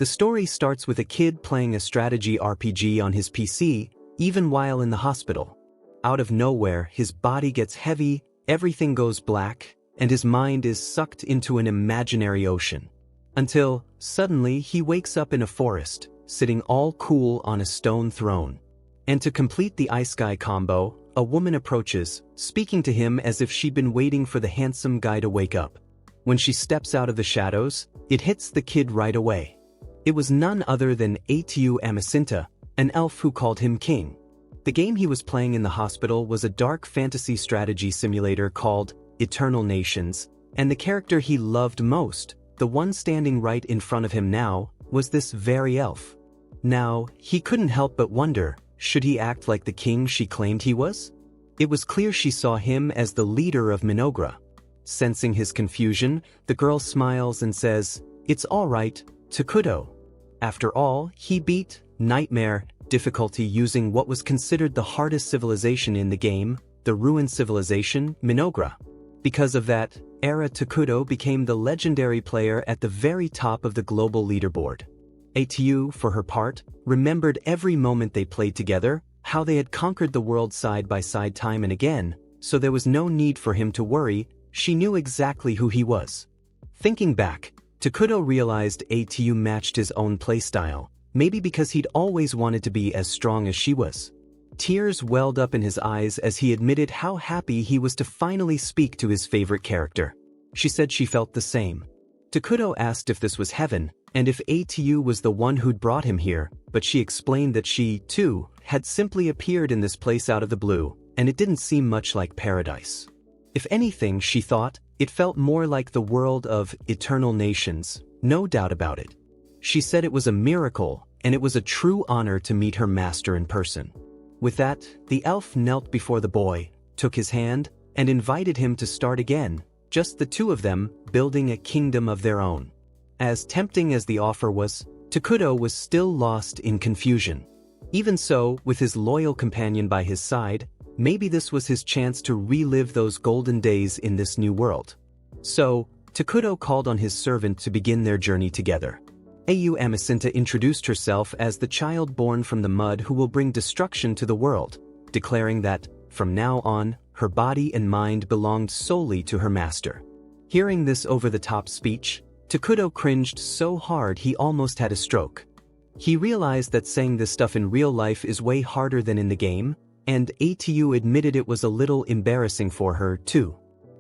The story starts with a kid playing a strategy RPG on his PC, even while in the hospital. Out of nowhere, his body gets heavy, everything goes black, and his mind is sucked into an imaginary ocean. Until, suddenly, he wakes up in a forest, sitting all cool on a stone throne. And to complete the Isekai combo, a woman approaches, speaking to him as if she'd been waiting for the handsome guy to wake up. When she steps out of the shadows, it hits the kid right away. It was none other than Atu Amacinta, an elf who called him king. The game he was playing in the hospital was a dark fantasy strategy simulator called Eternal Nations, and the character he loved most, the one standing right in front of him now, was this very elf. Now, he couldn't help but wonder, should he act like the king she claimed he was? It was clear she saw him as the leader of Minogra. Sensing his confusion, the girl smiles and says, "It's all right, Takudo." After all, he beat Nightmare difficulty using what was considered the hardest civilization in the game, the ruined civilization, Minogra. Because of that, Era Takudo became the legendary player at the very top of the global leaderboard. Atu, for her part, remembered every moment they played together, how they had conquered the world side by side time and again, so there was no need for him to worry, she knew exactly who he was. Thinking back, Takudo realized Atu matched his own playstyle, maybe because he'd always wanted to be as strong as she was. Tears welled up in his eyes as he admitted how happy he was to finally speak to his favorite character. She said she felt the same. Takudo asked if this was heaven, and if Atu was the one who'd brought him here, but she explained that she, too, had simply appeared in this place out of the blue, and it didn't seem much like paradise. If anything, she thought, it felt more like the world of Eternal Nations, no doubt about it. She said it was a miracle, and it was a true honor to meet her master in person. With that, the elf knelt before the boy, took his hand, and invited him to start again, just the two of them, building a kingdom of their own. As tempting as the offer was, Takudo was still lost in confusion. Even so, with his loyal companion by his side, maybe this was his chance to relive those golden days in this new world. So, Takudo called on his servant to begin their journey together. Au Amacinta introduced herself as the child born from the mud who will bring destruction to the world, declaring that, from now on, her body and mind belonged solely to her master. Hearing this over-the-top speech, Takudo cringed so hard he almost had a stroke. He realized that saying this stuff in real life is way harder than in the game, and Atu admitted it was a little embarrassing for her, too.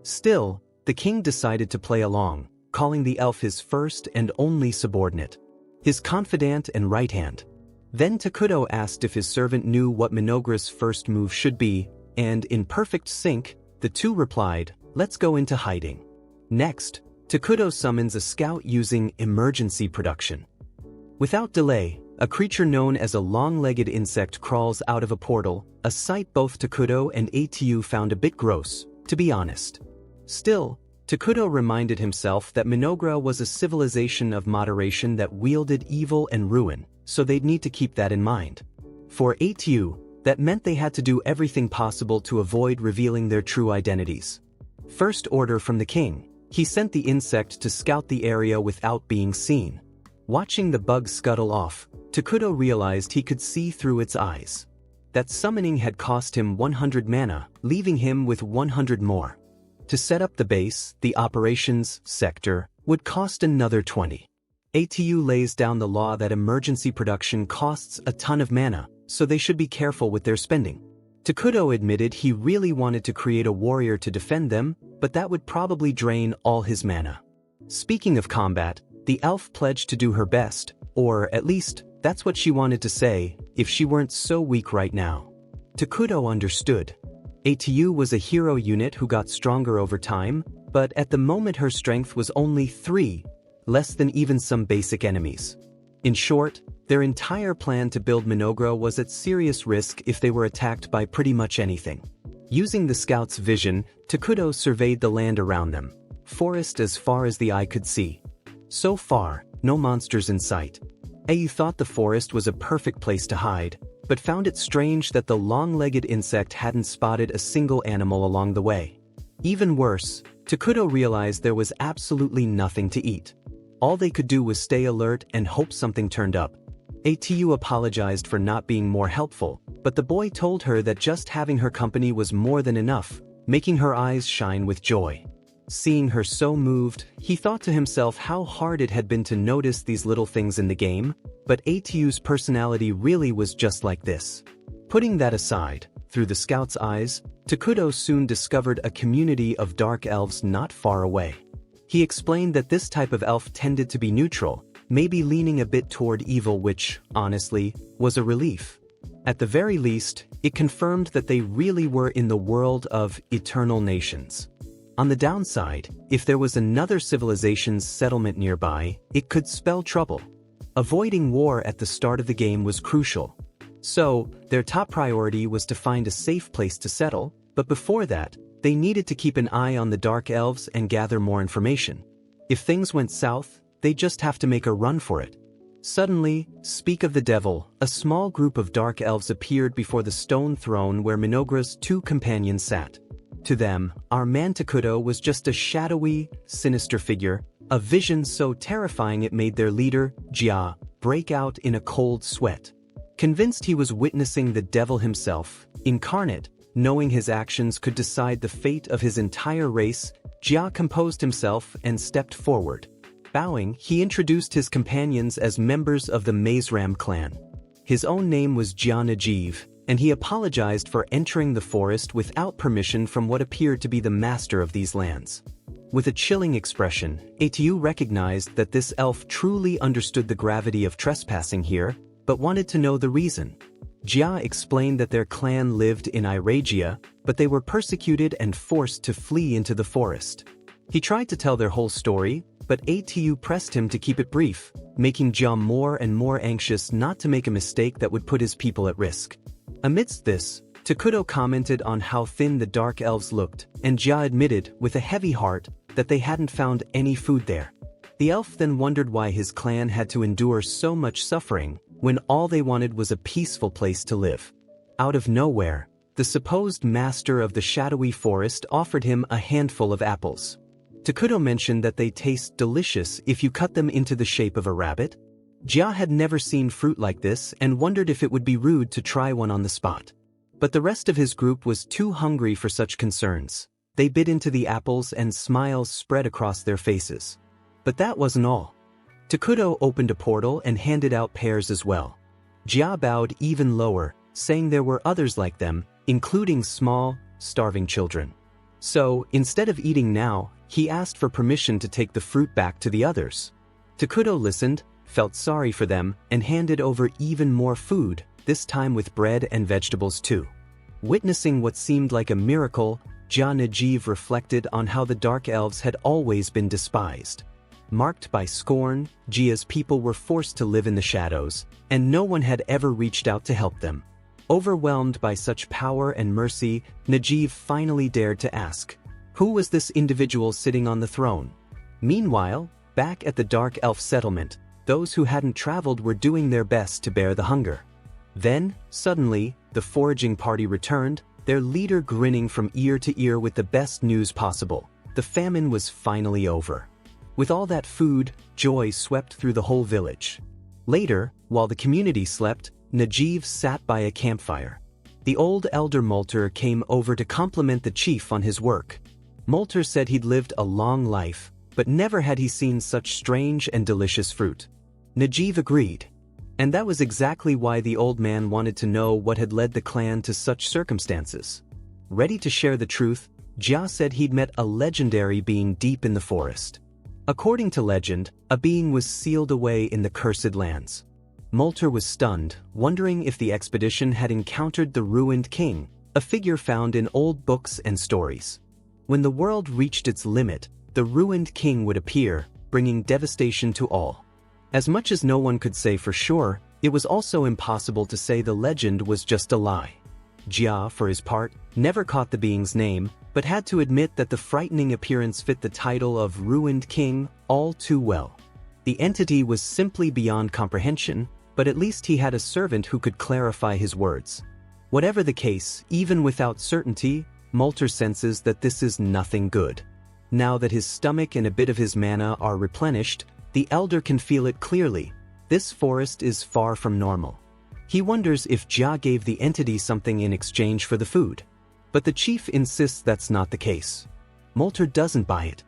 Still, the king decided to play along, calling the elf his first and only subordinate, his confidant and right hand. Then Takudo asked if his servant knew what Minogra's first move should be, and in perfect sync, the two replied, "Let's go into hiding." Next, Takudo summons a scout using emergency production. Without delay, a creature known as a long-legged insect crawls out of a portal, a sight both Takudo and Atu found a bit gross, to be honest. Still, Takudo reminded himself that Minogra was a civilization of moderation that wielded evil and ruin, so they'd need to keep that in mind. For Atu, that meant they had to do everything possible to avoid revealing their true identities. First order from the king, he sent the insect to scout the area without being seen. Watching the bug scuttle off, Takudo realized he could see through its eyes. That summoning had cost him 100 mana, leaving him with 100 more. To set up the base, the operations sector, would cost another 20. Atu lays down the law that emergency production costs a ton of mana, so they should be careful with their spending. Takudo admitted he really wanted to create a warrior to defend them, but that would probably drain all his mana. Speaking of combat, the elf pledged to do her best, or at least, that's what she wanted to say, if she weren't so weak right now. Takudo understood. Atu was a hero unit who got stronger over time, but at the moment her strength was only 3, less than even some basic enemies. In short, their entire plan to build Minogra was at serious risk if they were attacked by pretty much anything. Using the scout's vision, Takudo surveyed the land around them, forest as far as the eye could see. So far, no monsters in sight. Au thought the forest was a perfect place to hide, but found it strange that the long-legged insect hadn't spotted a single animal along the way. Even worse, Takudo realized there was absolutely nothing to eat. All they could do was stay alert and hope something turned up. Atu apologized for not being more helpful, but the boy told her that just having her company was more than enough, making her eyes shine with joy. Seeing her so moved, he thought to himself how hard it had been to notice these little things in the game, but Atu's personality really was just like this. Putting that aside, through the scout's eyes, Takuto soon discovered a community of dark elves not far away. He explained that this type of elf tended to be neutral, maybe leaning a bit toward evil, which, honestly, was a relief. At the very least, it confirmed that they really were in the world of eternal nations. On the downside, if there was another civilization's settlement nearby, it could spell trouble. Avoiding war at the start of the game was crucial. So, their top priority was to find a safe place to settle, but before that, they needed to keep an eye on the Dark Elves and gather more information. If things went south, they'd just have to make a run for it. Suddenly, speak of the devil, a small group of Dark Elves appeared before the stone throne where Minogure's two companions sat. To them, our man Takuto was just a shadowy, sinister figure, a vision so terrifying it made their leader, Jia, break out in a cold sweat. Convinced he was witnessing the devil himself, incarnate, knowing his actions could decide the fate of his entire race, Jia composed himself and stepped forward. Bowing, he introduced his companions as members of the Mazeram clan. His own name was Jia Najeev, and he apologized for entering the forest without permission from what appeared to be the master of these lands. With a chilling expression, Atu recognized that this elf truly understood the gravity of trespassing here, but wanted to know the reason. Jia explained that their clan lived in Iragia, but they were persecuted and forced to flee into the forest. He tried to tell their whole story, but Atu pressed him to keep it brief, making Jia more and more anxious not to make a mistake that would put his people at risk. Amidst this, Takuto commented on how thin the Dark Elves looked, and Jia admitted, with a heavy heart, that they hadn't found any food there. The elf then wondered why his clan had to endure so much suffering, when all they wanted was a peaceful place to live. Out of nowhere, the supposed master of the shadowy forest offered him a handful of apples. Takuto mentioned that they taste delicious if you cut them into the shape of a rabbit. Jia had never seen fruit like this and wondered if it would be rude to try one on the spot. But the rest of his group was too hungry for such concerns. They bit into the apples and smiles spread across their faces. But that wasn't all. Takuto opened a portal and handed out pears as well. Jia bowed even lower, saying there were others like them, including small, starving children. So, instead of eating now, he asked for permission to take the fruit back to the others. Takuto listened, felt sorry for them, and handed over even more food, this time with bread and vegetables too. Witnessing what seemed like a miracle, Jia Najeev reflected on how the Dark Elves had always been despised. Marked by scorn, Jia's people were forced to live in the shadows, and no one had ever reached out to help them. Overwhelmed by such power and mercy, Najeev finally dared to ask, who was this individual sitting on the throne? Meanwhile, back at the Dark Elf settlement, those who hadn't traveled were doing their best to bear the hunger. Then, suddenly, the foraging party returned, their leader grinning from ear to ear with the best news possible. The famine was finally over. With all that food, joy swept through the whole village. Later, while the community slept, Najeev sat by a campfire. The old elder Molter came over to compliment the chief on his work. Molter said he'd lived a long life, but never had he seen such strange and delicious fruit. Najeev agreed. And that was exactly why the old man wanted to know what had led the clan to such circumstances. Ready to share the truth, Jia said he'd met a legendary being deep in the forest. According to legend, a being was sealed away in the cursed lands. Molter was stunned, wondering if the expedition had encountered the ruined king, a figure found in old books and stories. When the world reached its limit, the ruined king would appear, bringing devastation to all. As much as no one could say for sure, it was also impossible to say the legend was just a lie. Jia, for his part, never caught the being's name, but had to admit that the frightening appearance fit the title of Ruined King all too well. The entity was simply beyond comprehension, but at least he had a servant who could clarify his words. Whatever the case, even without certainty, Molter senses that this is nothing good. Now that his stomach and a bit of his mana are replenished, The elder can feel it clearly. This forest is far from normal. He wonders if Jia gave the entity something in exchange for the food. But the chief insists that's not the case. Molter doesn't buy it.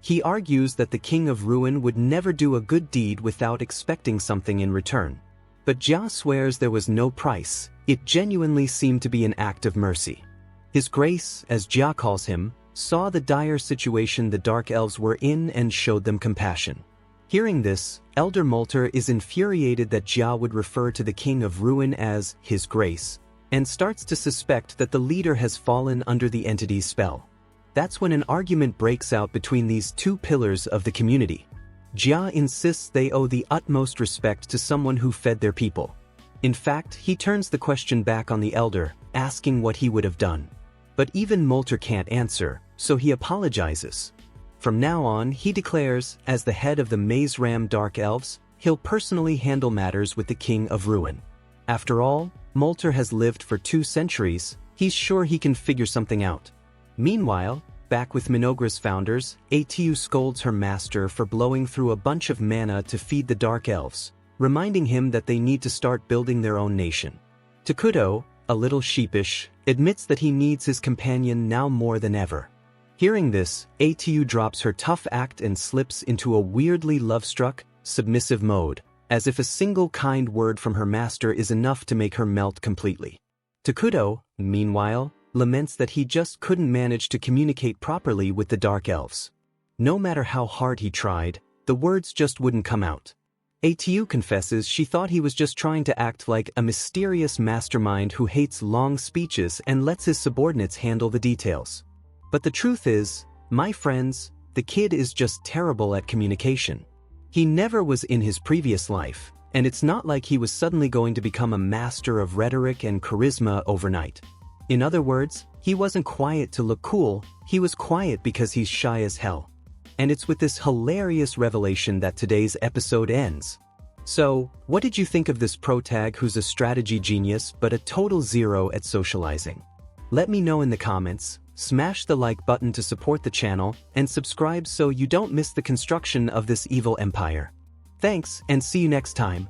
He argues that the King of Ruin would never do a good deed without expecting something in return. But Jia swears there was no price. It genuinely seemed to be an act of mercy. His Grace, as Jia calls him, saw the dire situation the Dark Elves were in and showed them compassion. Hearing this, Elder Molter is infuriated that Jia would refer to the King of Ruin as His Grace, and starts to suspect that the leader has fallen under the entity's spell. That's when an argument breaks out between these two pillars of the community. Jia insists they owe the utmost respect to someone who fed their people. In fact, he turns the question back on the elder, asking what he would have done. But even Molter can't answer, so he apologizes. From now on, he declares, as the head of the Maze Ram Dark Elves, he'll personally handle matters with the King of Ruin. After all, Molter has lived for 2 centuries, he's sure he can figure something out. Meanwhile, back with Minogra's founders, Atu scolds her master for blowing through a bunch of mana to feed the Dark Elves, reminding him that they need to start building their own nation. Takuto, a little sheepish, admits that he needs his companion now more than ever. Hearing this, Atu drops her tough act and slips into a weirdly love-struck, submissive mode, as if a single kind word from her master is enough to make her melt completely. Takuto, meanwhile, laments that he just couldn't manage to communicate properly with the Dark Elves. No matter how hard he tried, the words just wouldn't come out. Atu confesses she thought he was just trying to act like a mysterious mastermind who hates long speeches and lets his subordinates handle the details. But the truth is, my friends, the kid is just terrible at communication. He never was in his previous life, and it's not like he was suddenly going to become a master of rhetoric and charisma overnight. In other words, he wasn't quiet to look cool, he was quiet because he's shy as hell. And it's with this hilarious revelation that today's episode ends. So, what did you think of this protag who's a strategy genius but a total zero at socializing? Let me know in the comments. Smash the like button to support the channel, and subscribe so you don't miss the construction of this evil empire. Thanks, and see you next time.